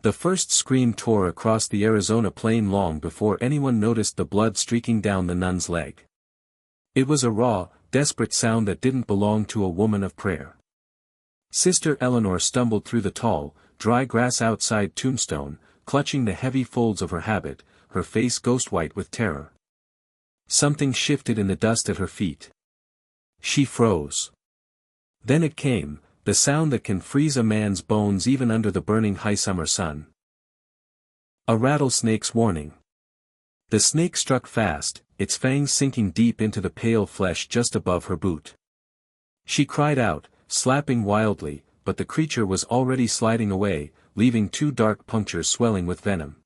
The first scream tore across the Arizona plain long before anyone noticed the blood streaking down the nun's leg. It was a raw, desperate sound that didn't belong to a woman of prayer. Sister Eleanor stumbled through the tall, dry grass outside Tombstone, clutching the heavy folds of her habit, her face ghost-white with terror. Something shifted in the dust at her feet. She froze. Then it came, the sound that can freeze a man's bones even under the burning high summer sun. A rattlesnake's warning. The snake struck fast, its fangs sinking deep into the pale flesh just above her boot. She cried out, slapping wildly, but the creature was already sliding away, leaving 2 dark punctures swelling with venom.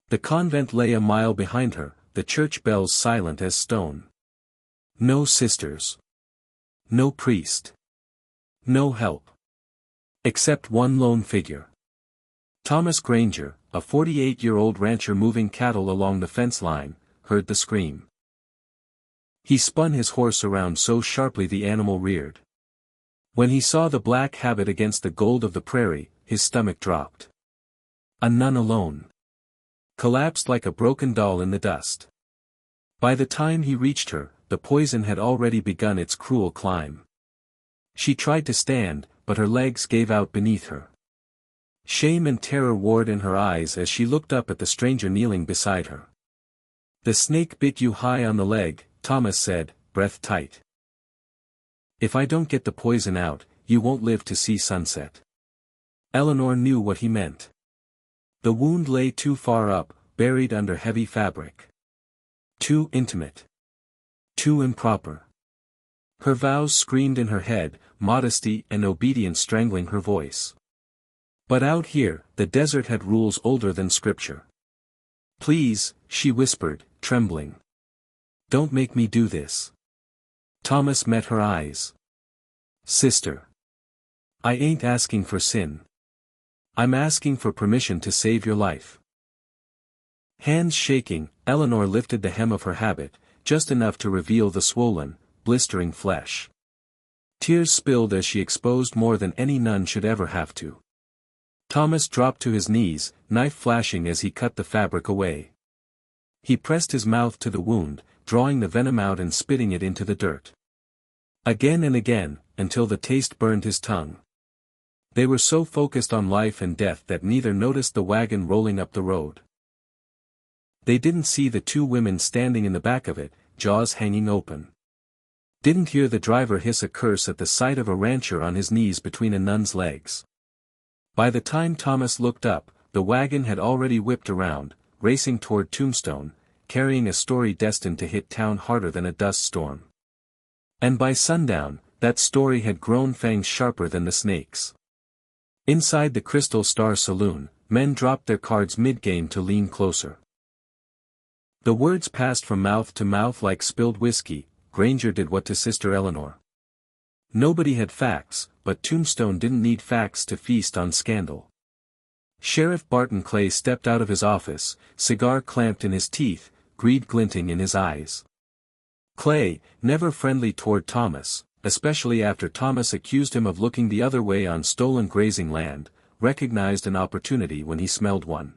The convent lay a mile behind her, the church bells silent as stone. No sisters. No priest. No help. Except one lone figure. Thomas Granger, a 48-year-old rancher moving cattle along the fence line, heard the scream. He spun his horse around so sharply the animal reared. When he saw the black habit against the gold of the prairie, his stomach dropped. A nun alone. Collapsed like a broken doll in the dust. By the time he reached her, the poison had already begun its cruel climb. She tried to stand, but her legs gave out beneath her. Shame and terror warred in her eyes as she looked up at the stranger kneeling beside her. "The snake bit you high on the leg," Thomas said, breath tight. "If I don't get the poison out, you won't live to see sunset." Eleanor knew what he meant. The wound lay too far up, buried under heavy fabric. Too intimate. Too improper. Her vows screamed in her head, modesty and obedience strangling her voice. But out here, the desert had rules older than scripture. "Please," she whispered, trembling. "Don't make me do this." Thomas met her eyes. "Sister. I ain't asking for sin. I'm asking for permission to save your life." Hands shaking, Eleanor lifted the hem of her habit, just enough to reveal the swollen, blistering flesh. Tears spilled as she exposed more than any nun should ever have to. Thomas dropped to his knees, knife flashing as he cut the fabric away. He pressed his mouth to the wound, drawing the venom out and spitting it into the dirt. Again and again, until the taste burned his tongue. They were so focused on life and death that neither noticed the wagon rolling up the road. They didn't see the 2 women standing in the back of it, jaws hanging open. Didn't hear the driver hiss a curse at the sight of a rancher on his knees between a nun's legs. By the time Thomas looked up, the wagon had already whipped around, racing toward Tombstone, carrying a story destined to hit town harder than a dust storm. And by sundown, that story had grown fangs sharper than the snake's. Inside the Crystal Star Saloon, men dropped their cards mid-game to lean closer. The words passed from mouth to mouth like spilled whiskey. Granger did what to Sister Eleanor. Nobody had facts, but Tombstone didn't need facts to feast on scandal. Sheriff Barton Clay stepped out of his office, cigar clamped in his teeth, greed glinting in his eyes. Clay, never friendly toward Thomas, especially after Thomas accused him of looking the other way on stolen grazing land, recognized an opportunity when he smelled one.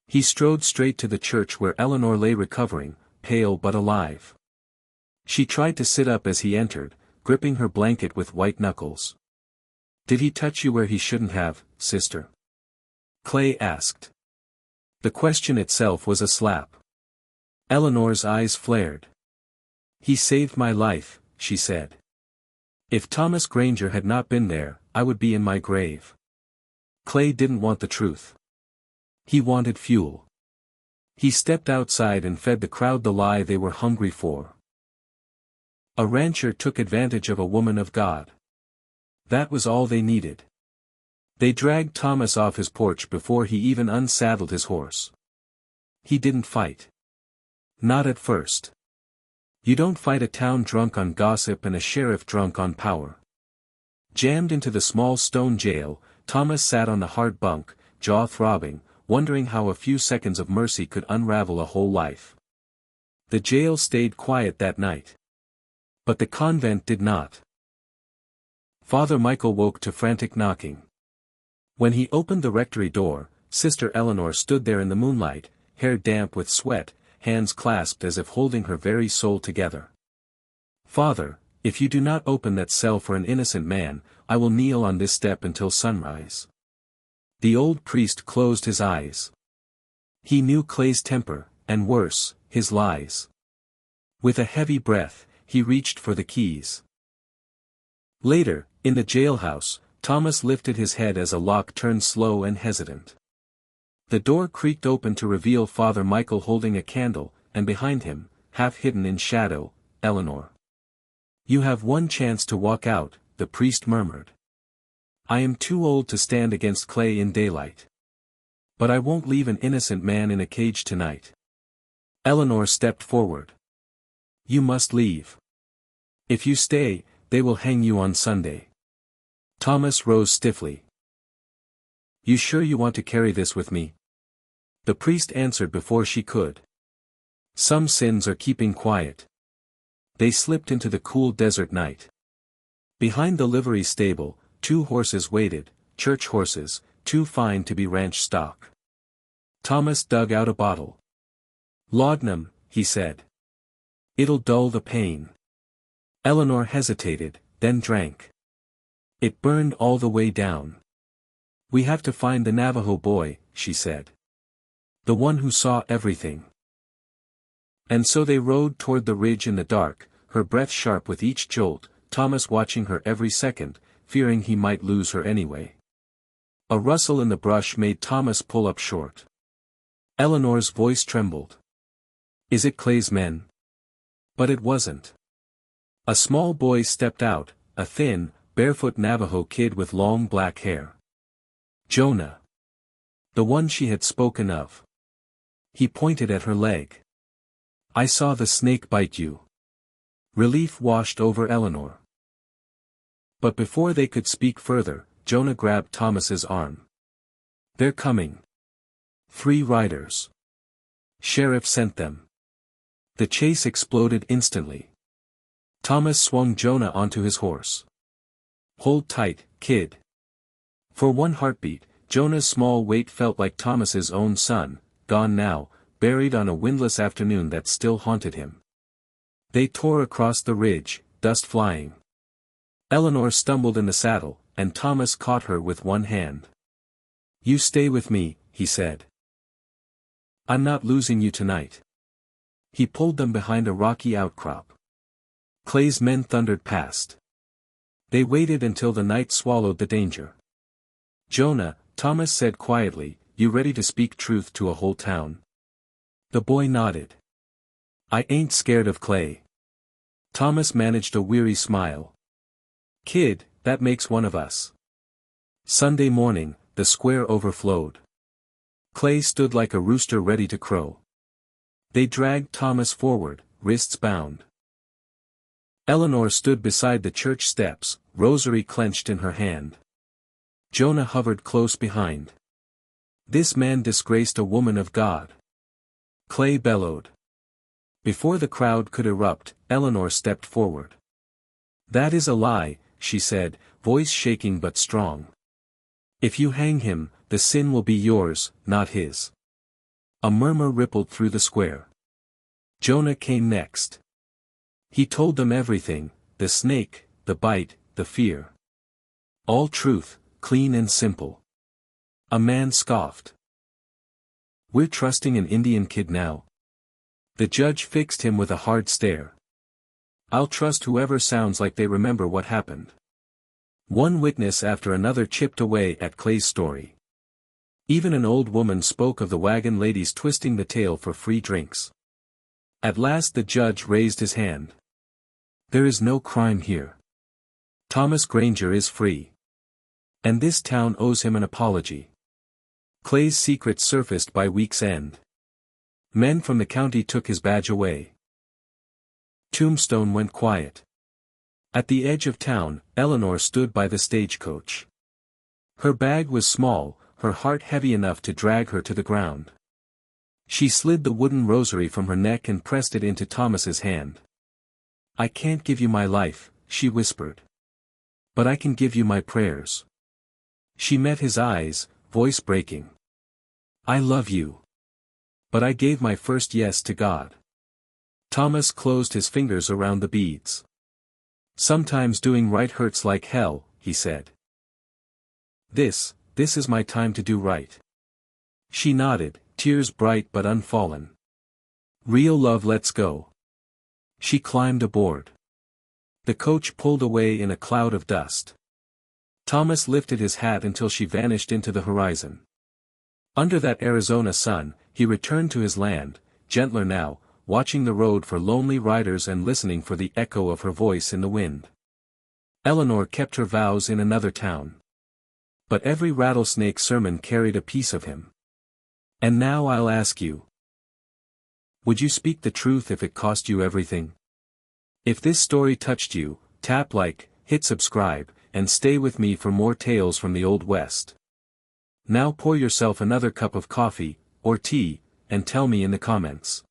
He strode straight to the church where Eleanor lay recovering, pale but alive. She tried to sit up as he entered, gripping her blanket with white knuckles. "Did he touch you where he shouldn't have, sister?" Clay asked. The question itself was a slap. Eleanor's eyes flared. "He saved my life," she said. "If Thomas Granger had not been there, I would be in my grave." Clay didn't want the truth. He wanted fuel. He stepped outside and fed the crowd the lie they were hungry for. A rancher took advantage of a woman of God. That was all they needed. They dragged Thomas off his porch before he even unsaddled his horse. He didn't fight. Not at first. You don't fight a town drunk on gossip and a sheriff drunk on power. Jammed into the small stone jail, Thomas sat on the hard bunk, jaw throbbing, wondering how a few seconds of mercy could unravel a whole life. The jail stayed quiet that night. But the convent did not. Father Michael woke to frantic knocking. When he opened the rectory door, Sister Eleanor stood there in the moonlight, hair damp with sweat, hands clasped as if holding her very soul together. "Father, if you do not open that cell for an innocent man, I will kneel on this step until sunrise." The old priest closed his eyes. He knew Clay's temper, and worse, his lies. With a heavy breath, he reached for the keys. Later, in the jailhouse, Thomas lifted his head as a lock turned slow and hesitant. The door creaked open to reveal Father Michael holding a candle, and behind him, half hidden in shadow, Eleanor. "You have one chance to walk out," the priest murmured. "I am too old to stand against Clay in daylight. But I won't leave an innocent man in a cage tonight." Eleanor stepped forward. "You must leave. If you stay, they will hang you on Sunday." Thomas rose stiffly. "You sure you want to carry this with me?" The priest answered before she could. "Some sins are keeping quiet." They slipped into the cool desert night. Behind the livery stable, 2 horses waited, church horses, too fine to be ranch stock. Thomas dug out a bottle. "Laudanum," he said. "It'll dull the pain." Eleanor hesitated, then drank. It burned all the way down. "We have to find the Navajo boy," she said. "The one who saw everything." And so they rode toward the ridge in the dark, her breath sharp with each jolt, Thomas watching her every second, fearing he might lose her anyway. A rustle in the brush made Thomas pull up short. Eleanor's voice trembled. "Is it Clay's men?" But it wasn't. A small boy stepped out, a thin, barefoot Navajo kid with long black hair. Jonah. The one she had spoken of. He pointed at her leg. "I saw the snake bite you." Relief washed over Eleanor. But before they could speak further, Jonah grabbed Thomas's arm. "They're coming. 3 riders. Sheriff sent them." The chase exploded instantly. Thomas swung Jonah onto his horse. "Hold tight, kid." For one heartbeat, Jonah's small weight felt like Thomas's own son, gone now, buried on a windless afternoon that still haunted him. They tore across the ridge, dust flying. Eleanor stumbled in the saddle, and Thomas caught her with one hand. "You stay with me," he said. "I'm not losing you tonight." He pulled them behind a rocky outcrop. Clay's men thundered past. They waited until the night swallowed the danger. "Jonah," Thomas said quietly, "you ready to speak truth to a whole town?" The boy nodded. "I ain't scared of Clay." Thomas managed a weary smile. "Kid, that makes one of us." Sunday morning, the square overflowed. Clay stood like a rooster ready to crow. They dragged Thomas forward, wrists bound. Eleanor stood beside the church steps, rosary clenched in her hand. Jonah hovered close behind. "This man disgraced a woman of God." Clay bellowed. Before the crowd could erupt, Eleanor stepped forward. "That is a lie," she said, voice shaking but strong. "If you hang him, the sin will be yours, not his." A murmur rippled through the square. Jonah came next. He told them everything, the snake, the bite, the fear. All truth, clean and simple. A man scoffed. "We're trusting an Indian kid now." The judge fixed him with a hard stare. "I'll trust whoever sounds like they remember what happened." One witness after another chipped away at Clay's story. Even an old woman spoke of the wagon ladies twisting the tail for free drinks. At last the judge raised his hand. "There is no crime here. Thomas Granger is free. And this town owes him an apology." Clay's secret surfaced by week's end. Men from the county took his badge away. Tombstone went quiet. At the edge of town, Eleanor stood by the stagecoach. Her bag was small, her heart heavy enough to drag her to the ground. She slid the wooden rosary from her neck and pressed it into Thomas's hand. "I can't give you my life," she whispered. "But I can give you my prayers." She met his eyes, voice breaking. I love you. But I gave my first yes to God. Thomas closed his fingers around the beads. Sometimes doing right hurts like hell, he said. This is my time to do right. She nodded, tears bright but unfallen. Real love, let's go. She climbed aboard. The coach pulled away in a cloud of dust. Thomas lifted his hat until she vanished into the horizon. Under that Arizona sun, he returned to his land, gentler now, watching the road for lonely riders and listening for the echo of her voice in the wind. Eleanor kept her vows in another town. But every rattlesnake sermon carried a piece of him. And now I'll ask you. Would you speak the truth if it cost you everything? If this story touched you, tap like, hit subscribe, and stay with me for more tales from the Old West. Now pour yourself another cup of coffee, or tea, and tell me in the comments.